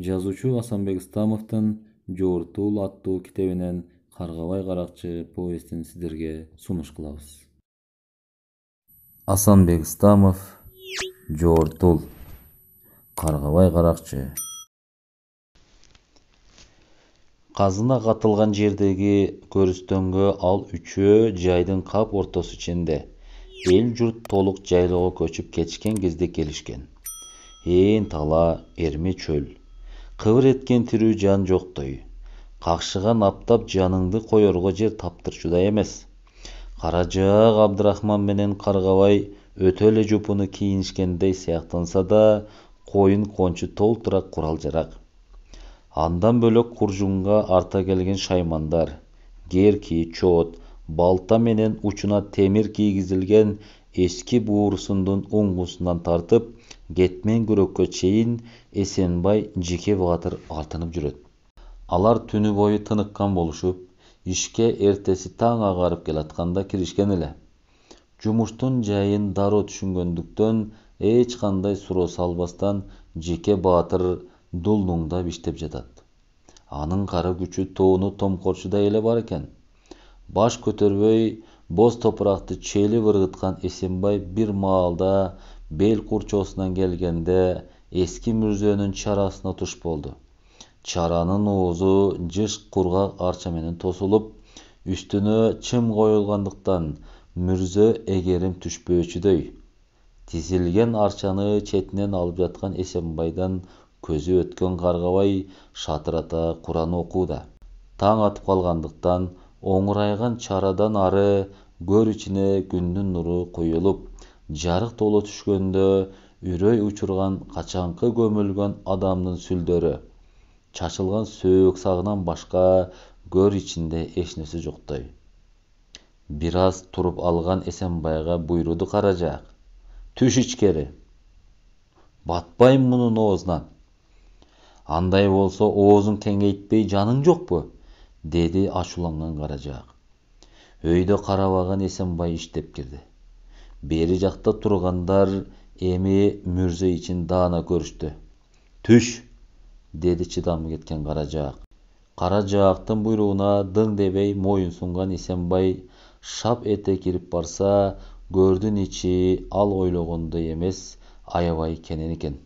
Жазуучу Асанбек Ыстамовдун Жортул аттуу китебинен Каргабай Каракчы повестин сиздерге сунуш кылабыз. Асанбек Ыстамов, Жортул, Каргабай Каракчы. Казына катылган жердеги көрүстөнгө ал үчөө жайдын кап ортосу ичинде эл журт толук жайлоого көчүп кетишкен кезде келишкен. Ээн тала, эрме чөл, кыбыр эткен тирүү жан жоктой. Какшыган аптап жаныңды коерго жер таптырчудай эмес. Каражаак Абдрахман менен Каргабай өтө эле жупуну кийинишкендей сыяктанса да, коюн кончу толтура курал-жарак. Андан бөлөк куржунга арта келген шаймандар, герки, чоот, балта менен учуна темир кийгизилген эски буурусундун уңгусунан тартып, кетмен күрөккө чейин Эсенбай Жеке баатыр артынып жүрөт. Алар түнү бою тыныккан болушуп, ишке эртеси таң агарып келатканда киришкен эле. Жумуштун жайын дароо түшүнгөндүктөн эч кандай суроо салбастан Жеке баатыр дулнуңдап иштеп жатат. Анын кары күчү тоону томкорчудай эле бар экен. Баш көтөрбөй боз топуракты челип ыргыткан Эсенбай бир маалда бел курчоосунан келгенде эски мүрзөнүн чарасына туш болду. Чаранын оозу жыш кургак арча менен тосулуп, үстүнө чым коюлгандыктан мүрзө эгерим түшпөөчүдөй. Тизилген арчаны четинен алып жаткан Эсенбайдан көзү өткөн Каргабай шатырата Куран окууда. Таң атып калгандыктан оңурайган чарадан ары көр ичине күндүн нуру куюлуп, жарык толо түшкөндө үрөй учурган качанкы көмүлгөн адамдын сүлдөрү, чачылган сөөк сагынан башка көр ичинде эч нерсе жоктой. Бир аз туруп алган Эсенбайга буйруду Каражаак: "Түш ичкери. Батпайм мунун оозунан. Андай болсо оозуң кеңейтпей жаның жокпу?" деди ачууланган Каражаак. Өйдө карабаган Эсенбай иштеп кирди. Бери жакта тургандар эми мүрзө ичин даана көрүштү. "Түш", деди чыдамы кеткен Каражаак. Каражаактын буйругуна дың дебей моюн сунган Эсенбай шап эте кирип барса, көрдүн ичи ал ойлогондой эмес, аябай кенен экен.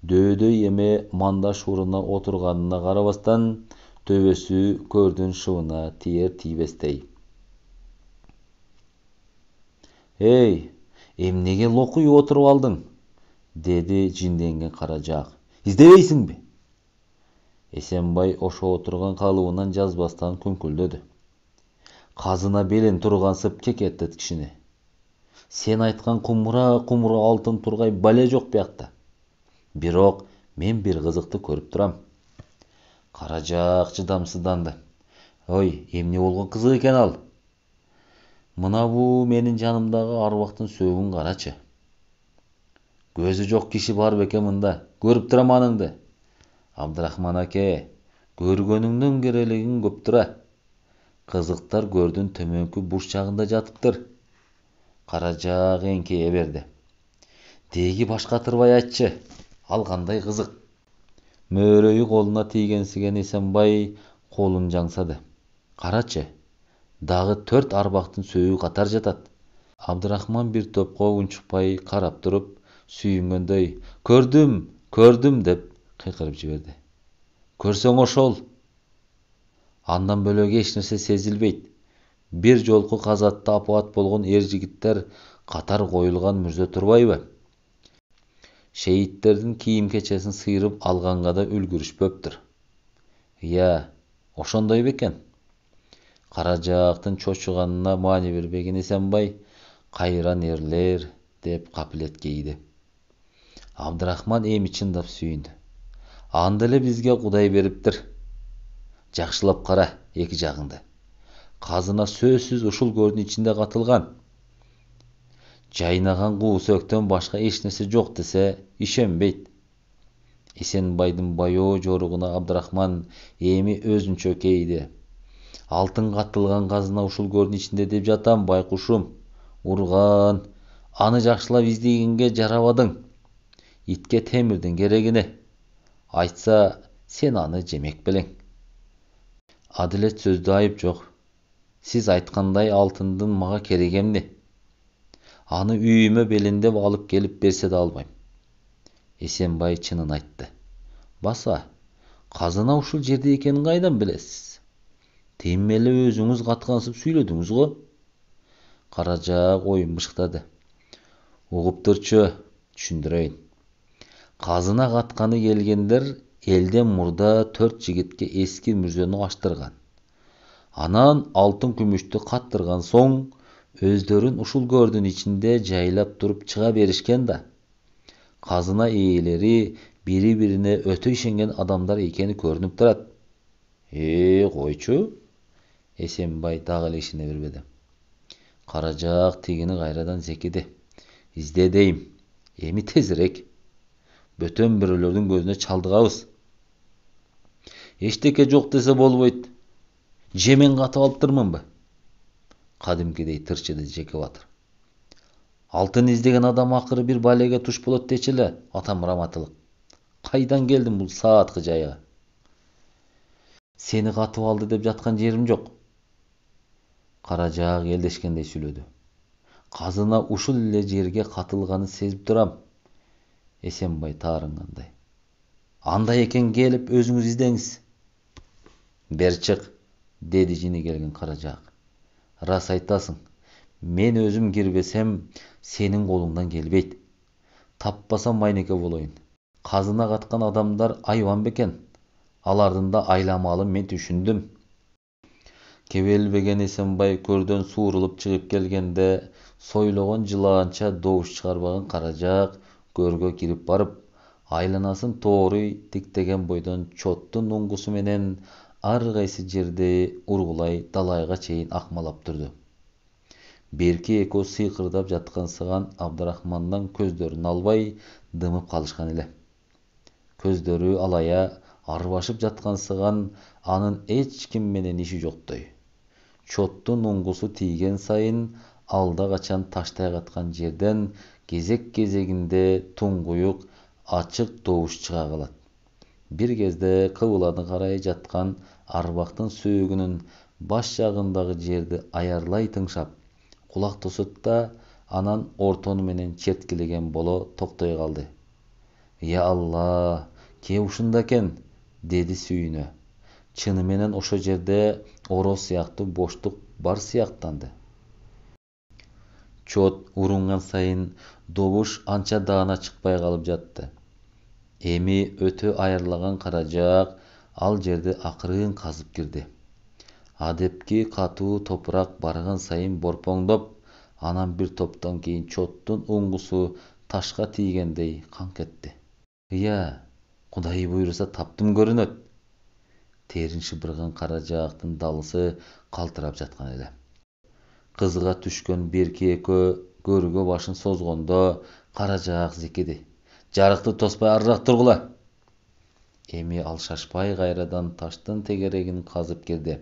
Дөөдөй эме манда шууруна отурганына карабастан, төбөсү көрдүн шыбына тиер-тийбестей. "Эй, эмнеге локуюп отуруп алдың?" деди жинденген Каражаак. "Издебейсиңби?" Эсенбай ошо отурган калыбынан жазбастан күңкүлдөдү. "Казына белин тургансып кекетет кишини. Сен айткан кумура алтын тургай бале жок биякта. Бирок мен бир кызыкты көрүп турам." Каражаак чыдамсызданды. "Ой, эмне болгон кызык экен ал? Мына бу менин жанымдагы арбактын сөөгүн карачы. Көзү жок киши бар бекен мында, көрүп турам аныңды. Абдрахман аке, көргөнүңдөн керелигиң көп тура. Кызыктар көрдүн төмөнкү бурчагында жатыптыр." Каражаак эңкейе берди. "Деги баш катырбай айтчы, ал кандай кызык?" Мөөрөйү колуна тийгенсиген Эсенбай колун жаңсады. "Карачы, дагы 4 арбактын сөөгү катар жатат." Абдрахман бир топко унчукпай карап туруп, сүйүнгөндөй "Көрдүм" деп кыйкырып жиберди. "Көрсөң ошол. Андан бөлөк эч нерсе сезилбейт. Бир жолку казатта апаат болгон эр жигиттер катар коюлган мүрзө турбайбы? Шейттердин кийим-кечесин сыйрып алганга да үлгүрүшпөптүр." "Ыя, ошондой бекен?" Каражаактын чочуганына маани бербеген Эсенбай "Кайран эрлер" деп капилет кейди. Абдрахман эми чындап сүйүндү. "Анда эле бизге Кудай бериптир. Жакшылап кара эки жагыңды. Казына сөзсүз ушул көрдүн ичинде катылган. Жайнаган куусөөктөн башка эч нерсе жок десе ишенбейт." Эсенбайдын баяоо жоругуна Абдрахман эми өзүнчө кейди. "Алтын катылган казына ушул көрдүн ичинде деп жатам, байкушум. Урган, аны жакшылап издегенге жарабадың. Итке темирдин керегине. Айтса, sen аны жемек белең. Адилет сөздө айып жок. Сиз айткандай алтындын мага кереги эмне? Аны үйүмө белиндеп алып келип берсе да албайм. Эсенбай чынын айтты. Баса, казына ушул жерде экенин кайдан билесиз? Тем эле өзүңүз каткансып сүйлөдүңүз го. Каражаак оюн бышыктады. Угуптурчу, түшүндүрөйүн. Казына катканы келгендер элден мурда 4 жигитке эски мүрзөнү аштырган. Анан алтын күмүштү каттырган соң өздөрүн ушул көрдүн ичинде жайлап туруп чыга беришкен да. Казына ээлери бири-бирине өтө ишенген адамдар экени көрүнүп турат. Койчу? Эсенбай дагы эле ишене бербеди. Каражаак тигини кайрадан зекиди. Изде дейм. Эми тезирээк. Бөтөн бирөөлөрдүн көзүнө чалдыгабыз. Эчтеке жок десе болбойт. Жемен катып алыптырмынбы? Кадимкидей тырчыды Жеке Батыр. Алтын издеген адам акыры бир балеге туш болот дечи эле, атам раматылык. Кайдан келдим бул сааткы жайга? Сени катып алды деп жаткан жерим жок. Каражаак элдешкендей сүйлөдү. Казына ушул эле жерге катылганын сезип турам. Эсенбай таарынгандай. Андай экен келип өзүңүз издеңиз. Бер чык, деди жини келген Каражаак. Рас айтасың. Мен өзүм кирбесем, сенин колуңдан келбейт. Таппасам майнеке болоюн. Казына каткан адамдар айбан бекен. Алардын да айламалын мен түшүндүм. Кебелбеген Эсенбай көрдөн суурулуп чыгып келгенде, сойлогон жылаанча добуш чыгарбаган Каражаак көргө кирип барып, айланасын тооруй тиктеген бойдон чоттун уңгусу менен ар кайсы жерде ургулай далайга чейин акмалап турду. Берки экөө сыйкырдап жаткансыган Абдрахмандан көздөрүн албай дымып калышкан эле. Көздөрү алая арбашып жаткансыган анын эч ким менен иши жоктой. Чоттун уңгусу тийген сайын алда качан таштай каткан жерден кезек-кезегинде туңгуюк ачык добуш чыга калат. Бир кезде кыбыланы карай жаткан арбактын сөөгүнүн баш жагындагы жерди аярлай тыңшап, кулак тосот да анан ортону менен черткилеген боло токтой калды. Я Алла, ке ушунда экен, деди сүйүнө. Чыны менен ошо жерде оро сыяктуу боштук бар сыяктанды. Чот урунган сайын добуш анча даана чыкпай калып жатты. Эми өтө аярлаган Каражаак ал жерди акырын казып кирди. Адепки катуу топурак барган сайын борпоңдоп, анан бир топтон кийин чоттун уңгусу ташка тийгендей канк этти. Кудай буйруса таптым көрүнөт. Терин шыпырган Каражаактын далысы калтырап жаткан эле. Кызга түшкөн Берки экөө көрүгө башын созгондо Каражаак зекиди. Жарыкты тоспой арыраак тургула. Эми ал шашпай кайрадан таштын тегерегин казып кирди.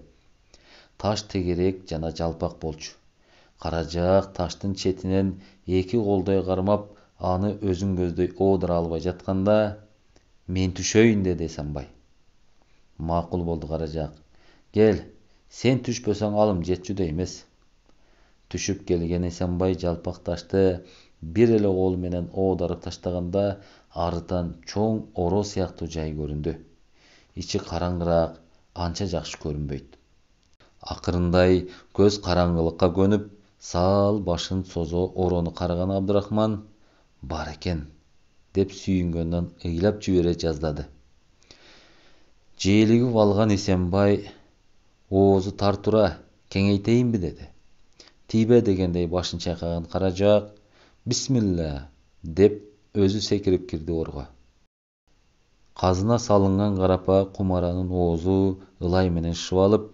Таш тегерек жана жалпак болчу. Каражаак таштын четинен эки колдой кармап, аны өзүн көздөй оодура албай жатканда, мен түшөйүн, деди Эсенбай. Макул болду Каражаак. Кел, сен түшпөсөң алым жетчүдөй эмес. Түшүп келген Эсенбай жалпак ташты бир эле колу менен оодарып таштаганда, арыдан чоң оро сыяктуу жай көрүндү. Ичи караңгыраак, анча жакшы көрүнбөйт. Акырындай көз караңгылыкка көнүп, саал башын созо орону караган Абдрахман бар экен деп сүйүнгөндөн ыйлап жибере жаздады. Желигип алган Эсенбай оозу тартуура, кеңейтейинби деди. Тийбе дегендей башын чайкаган Каражаак бисмилла деп өзү секирип кирди орго. Казына салынган карапа кумаранын оозу ылай менен шыбалып,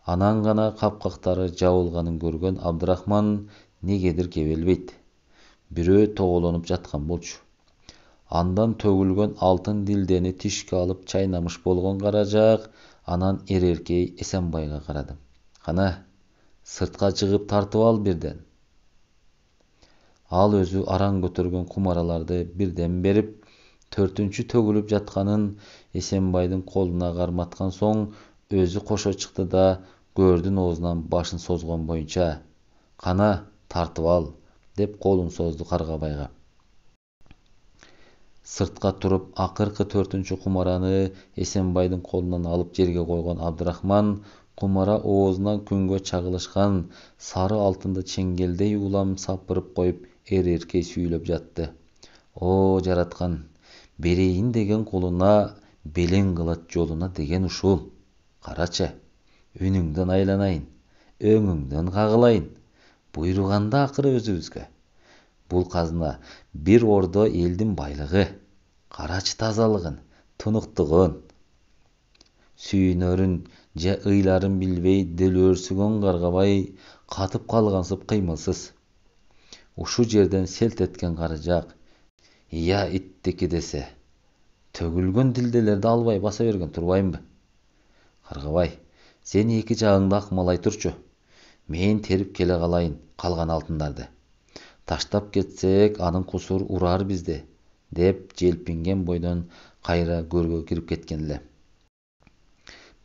анан гана капкактары жабылганын көргөн Абдрахман негедир кебелбейт. Бирөө тоголонуп жаткан болчу. Андан төгүлгөн алтын дилдени тишке алып чайнамыш болгон Каражаак анан эреркей Эсенбайга карады. Кана, сыртка чыгып тартып ал бирден. Ал өзү араң көтөргөн кумараларды бирден берип, Төртүнчү төгүлүп жатканын Эсенбайдын колуна карматкан соң өзү кошо чыкты да көрдүн оозунан башын созгон боюнча: «Кана, тартып ал», деп колун созду Каргабайга. Сыртка туруп акыркы төртүнчү кумараны Эсенбайдын колунан алып жерге койгон Абдрахман кумара оозунан күнгө чагылышкан сары алтынды чеңгелдей улам сапырып коюп эркей сүйлөп жатты. О, жараткан, берейин деген кулуна, белең кылат жолуна деген ушул. Карачы, үнүңдөн айланайын, өңүңдөн кагылайын. Буйруганда акыры өзүбүзгө. Бул казына бир ордо элдин байлыгы. Карачы тазалыгын, тунуктугун. Сүйүнөрүн же ыйларын билбей делөөрсүгөн Каргабай катып калгансып кыймылсыз. Ушу жерден селт эткен Каражак: «Я иттики десе, төгүлгөн дилделерди албай баса берген турбаймбы? Каргабай, сен эки жагыңды акмалай турчу. Мен терип келе калайын калган алтындарды. Таштап кетсек, анын кусур урар бизди», деп желпинген бойдон кайра көргө кирип кеткен эле.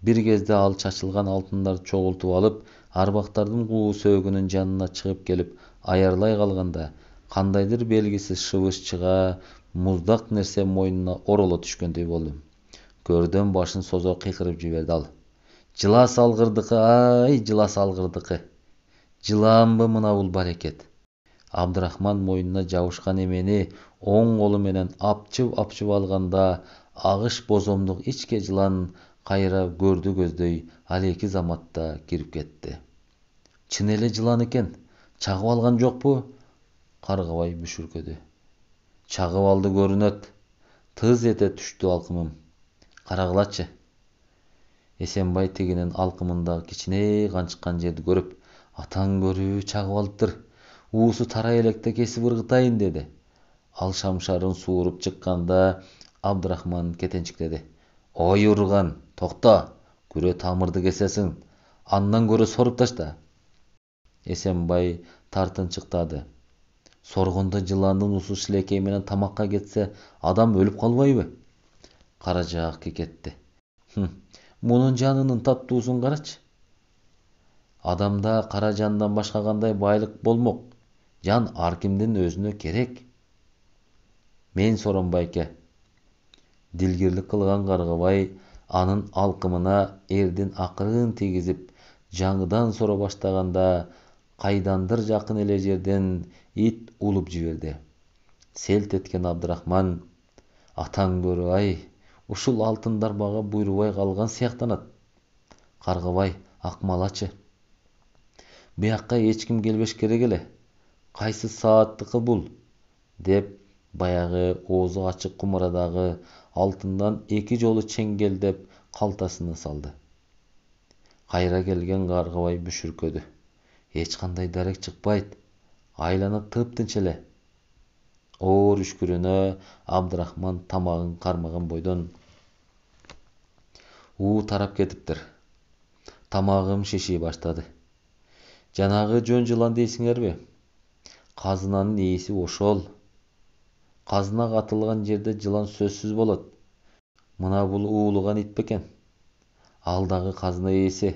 Бир кезде ал чачылган алтындарды чогултуп алып, арбактардын куу сөөгүнүн жанына чыгып келип аярлай калганда, кандайдыр белгисиз шыбыш чыга, муздак нерсе мойнуна ороло түшкөндөй болду. Көрдөн башын созо кыйкырып жиберди ал: «Жыла салгырдыкы, ай, жыла салгырдыкы! Жылаанбы мына бул барекет?» Абдрахман мойнуна жабышкан эмени оң колу менен апчып алганда, агыш бозомдук ичке жылан кайра көрдү көздөй алеки заматта кирип кетти. «Чын эле жылан экен, чагып алган жокпу?» Каргабай бүшүркөдү. «Чагып алды көрүнөт. Тыз эте түштү алкымым. Карагылачы». Эсенбай тигинин алкымындагы кичине канчыккан жерди көрүп: «Атаң көрүү чагып алыптыр. Уусу тарай электе кесип ыргытайын», деди. Ал шамшарын сууруп чыкканда Абдрахман кетенчиктеди: «Ой урган, токто, күрө тамырды кесесиң, андан көрө соруп ташта». Эсенбай тартынчыктады: «Соргондо жыландын усу шилекей менен тамакка кетсе, адам өлүп калбайбы?» Каражак кекетти: «Мунун жанынын таттуусун карачы. Адамда кара жандан башка кандай байлык болмок? Жан ар кимдин өзүнө керек. Мен Соронбайке». Дилгирлик кылган Каргабай анын алкымына эрдин акырын тийгизип, жаңыдан сора баштаганда, кайдандыр жакын эле жерден ит улуп жиберди. Селт эткен Абдрахман: «Атаң көрү, ай, ушул алтындар бага буйрубай калган сыяктанат. Каргабай, акмалачы. Биякка эч ким келбеш керек эле. Кайсы сааттыкы бул?» деп баягы оозу ачык кумарадагы алтындан эки жолу чеңгелдеп калтасына салды. Кайра келген Каргабай бүшүркөдү: «Эч кандай дарек чыкпайт. Айлана тыптынч эле». Оор үшкүрүнө Абдрахман тамагын кармаган бойдон: «У тарап кетиптир. Тамагым шиши баштады. Жанагы жөн жылан дейсиңерби? Казынанын ээси ошол. Казына катылган жерде жылан сөзсүз болот. Мына бул уулуган ит бекен. Ал дагы казына ээси.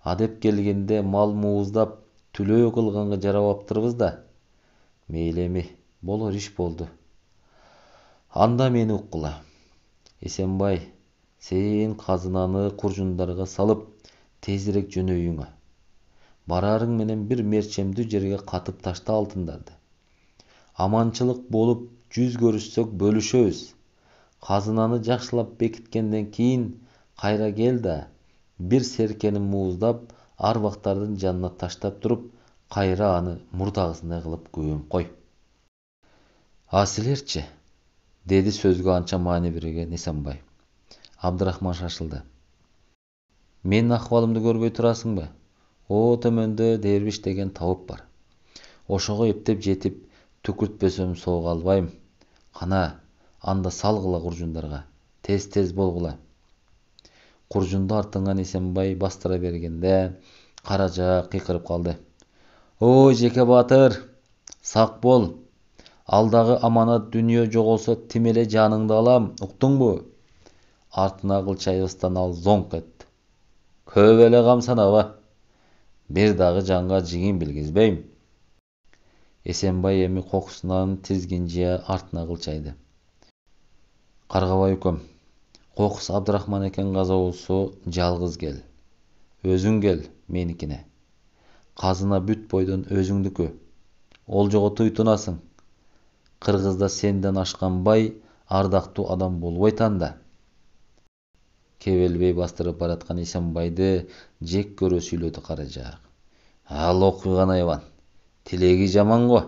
Адеп келгенде мал мууздап, түлөө кылганга жарабаптырбыз да. Мейли эми, болор иш болду. Анда мени уккула. Эсенбай, сен казынаны куржундарга салып, тезирээк жөнөйүңө. Барарың менен бир мерчемдүү жерге катып ташта алтындарды. Аманчылык болуп жүз көрүшсөк бөлүшөбүз. Казынаны жакшылап бекиткенден кийин кайра кел да, бир серкени мууздап, арбактардын жанына таштап туруп, кайра аны мурдагысындай кылып көмүп кой». «А силерчи?» деди сөзгө анча маани берген Эсенбай. Абдрахман шашылды: «Менин акыбалымды көрбөй турасыңбы? О, төмөндө Дербиш деген табып бар. Ошого эптеп жетип, түкүртпөсөм сого албайм. Кана, анда салгыла куржундарга. Тез болгула». Куржунду артынган Эсенбай бастыра бергенде Каражак кыйкырып калды: «Ой, Жеке баатыр, сак бол. Алдағы аманат дүние жоғолса тим эле жаныңды алам, уктуңбу? Артына кылчайбастан ал зоңк этти. Көп эле камсанаба. Бир дагы жанга жигин билгизбейм. Эсенбай эми кокусунан тизгинжия артына кылчайды. Каргабай үкөм, кокус Абдрахман экен каза болсо, жалгыз кел. Өзүң кел меникине. Казына бүт бойдон өзүңдүкү. Олжого туйтунасың. Кыргызда сенден ашкан бай, ардактуу адам болбойт анда. Кебелбей бастырып бараткан Эсенбайды жек көрө сүйлөдү Каражаак. Ал окуйган айбан. Тилеги жаман го.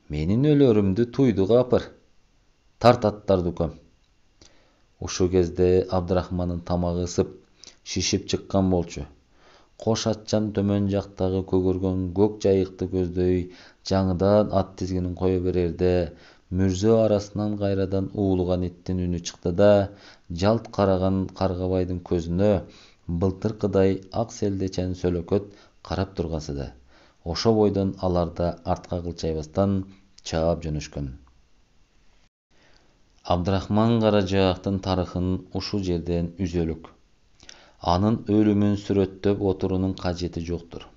Менин өлөрүмдү туйду капыр. Тарт аттарды үкөм. Ушул кезде Абдрахмандын тамагы ысып, шишип чыккан болчу. Кош атчан төмөн жактагы көгөргөн көк жайыкты көздөй жаңыдан ат тизгинин кое берерде, мүрзө арасынан кайрадан уулуган иттин үнү чыкты да, жалт караган Каргабайдын көзүнө былтыркыдай ак селдечен сөлөкөт карап тургансыды. Ошо бойдон алар да артка кылчайбастан чаап жөнөшкөн. Абдрахман Каражаактын тарыхын ушул жерден үзөлүк. Анын өлүмүн сүрөттөп отурунун кажети жоктур.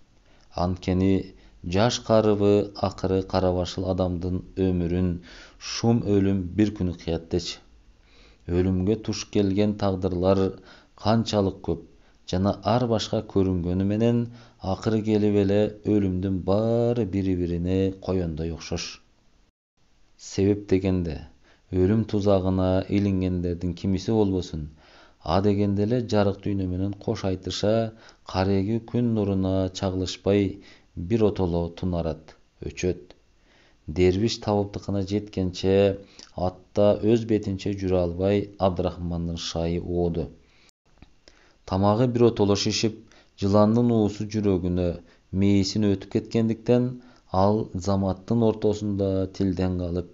Анткени жаш карыбы акыры карабашыл адамдын өмүрүн шум өлүм бир күнү кыяттечи. Өлүмгө туш келген тагдырлар канчалык көп жана ар башка көрүнгөнү менен акыры келип эле өлүмдүн баары бири-бирине коёндой окшош. Себеп дегенде, өлүм тузагына илингендердин кимиси болбосун, а дегенде эле жарык дүйнө менен кош айтыша, кареги күн нуруна чагылышпай бир отоло тунарат, өчөт. Дербиш табыптыкына жеткенче атта өз бетинче жүрө албай Абдрахмандын шайы ооду. Тамагы бир отоло шишип, жыландын уусу жүрөгүнө, мээсине өтүп кеткендиктен ал заматтын ортосунда тилден калып,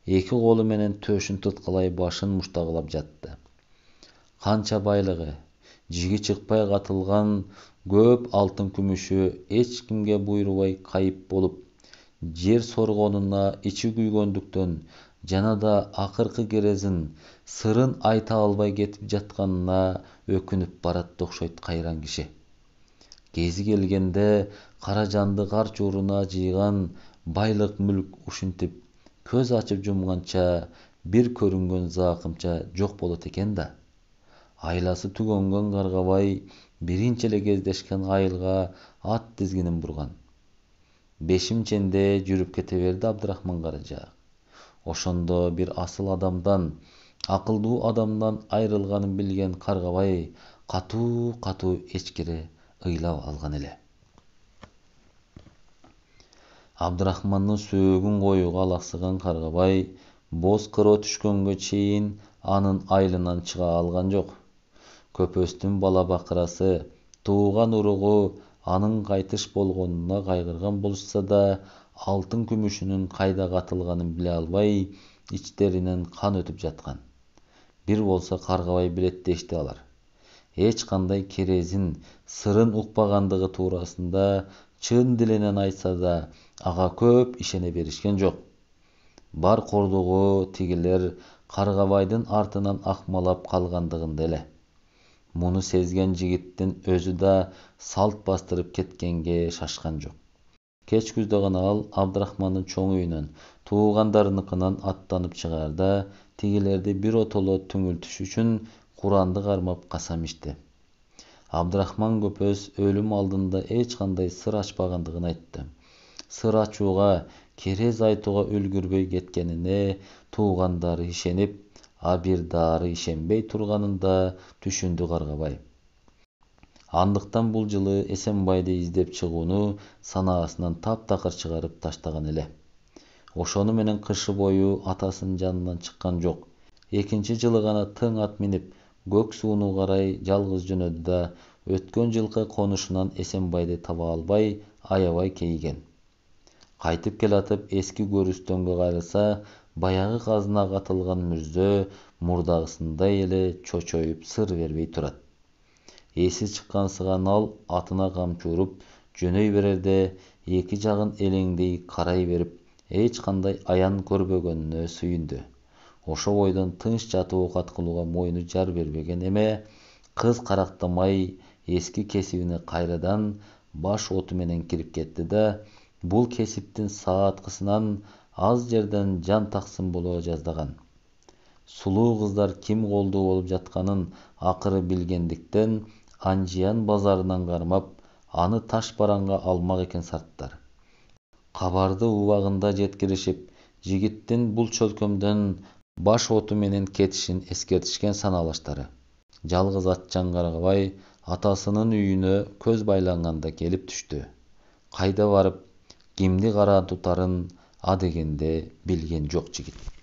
эки колу менен төшүн туткалай башын муштагылап жатты. Канча байлыгы, жиги чыкпай катылган көп алтын күмүшү эч кимге буйрубай кайып болуп, жер соргонуна ичи күйгөндүктөн жана да акыркы керезин сырын айта албай кетип жатканына өкүнүп баратты окшойт кайран киши. Кези келгенде Каражанды кар чууруна жыйган байлык мүлк ушинтип көз ачып жумганча бир көрүнгөн закымча жок болот экен да. Айласы түгөнгөн Каргабай биринчи эле кездешкен айылга ат тизгинин бурган. Бешимченде жүрүп кете берди Абдрахман Каражаак. Ошондо бир асыл адамдан, акылдуу адамдан айрылганын билген Каргабай катуу эчкире ыйлап алган эле. Абдрахмандын сөөгүн коюуга алаксыган Каргабай боз кыро түшкөнгө чейин анын айылынан чыга алган жок. Көпөстүн бала бакырасы, тууган уругу анын кайтыш болгонуна кайгырган болушса да, алтын күмүшүнүн кайда катылганын биле албай, ичтеринен кан өтүп жаткан. Бир болсо Каргабай билет дешти алар. Эч кандай керезин сырын укпагандыгы туурасында чын диленен айтса да, ага көп ишене беришкен жок. Бар кордугу тигилер Каргабайдын артынан акмалап калгандыгында эле. Муну сезген жигиттин өзү да салт бастырып кеткенге шашкан жок. Кеч күздө гана ал Абдрахмандын чоң үйүнөн, туугандарыныкынан аттанып чыгаарда, тигилерди бир отоло түңүлтүш үчүн Куранды кармап касам ичти. Абдрахман көпөс өлүм алдында эч кандай сыр ачпагандыгын айтты. Сыр ачууга, керез айтууга үлгүрбөй кеткенине туугандары ишенип, а бир дары ишенбей турганын да түшүндү Каргабай. Андыктан бул жылы Эсенбайды издеп чыгууну санаасынан таптакыр чыгарып таштаган эле. Ошону менен кышы бою атасынын жанынан чыккан жок. Экинчи жылы гана тың ат минип, көк сууну карай жалгыз жөнөдү да, өткөн жылкы конушунан Эсенбайды таба албай, аябай кейиген. Кайтып келатып эски көрүстөнгө кайрылса, баягы казына катылган мүрзө мурдагысындай эле чочоюп сыр бербей турат. Эси чыккансыган ал атына камчы уруп жөнөй берерде, эки жагын элеңдей карай берип, эч кандай аян көрбөгөнүнө сүйүндү. Ошо бойдон тынч жатып оокат кылууга мойну жар бербеген эме, кыз карактамай эски кесибине кайрадан баш оту менен кирип кетти да, бул кесиптин сааткысынан аз жерден жан таксын боло жаздаган. Сулуу кыздар ким колдуу болуп жатканын акыры билгендиктен Анжиян базарынан кармап, аны таш бараңга алмак экен сарттар. Кабарды убагында жеткиришип, жигиттин бул чөлкөмдөн баш оту менен кетишин эскертишкен саналаштары. Жалгыз атчан Каргабай атасынын үйүнө көз байланганда келип түштү. Кайда барып, кимди кара тутарын адегенде билген жок жигит.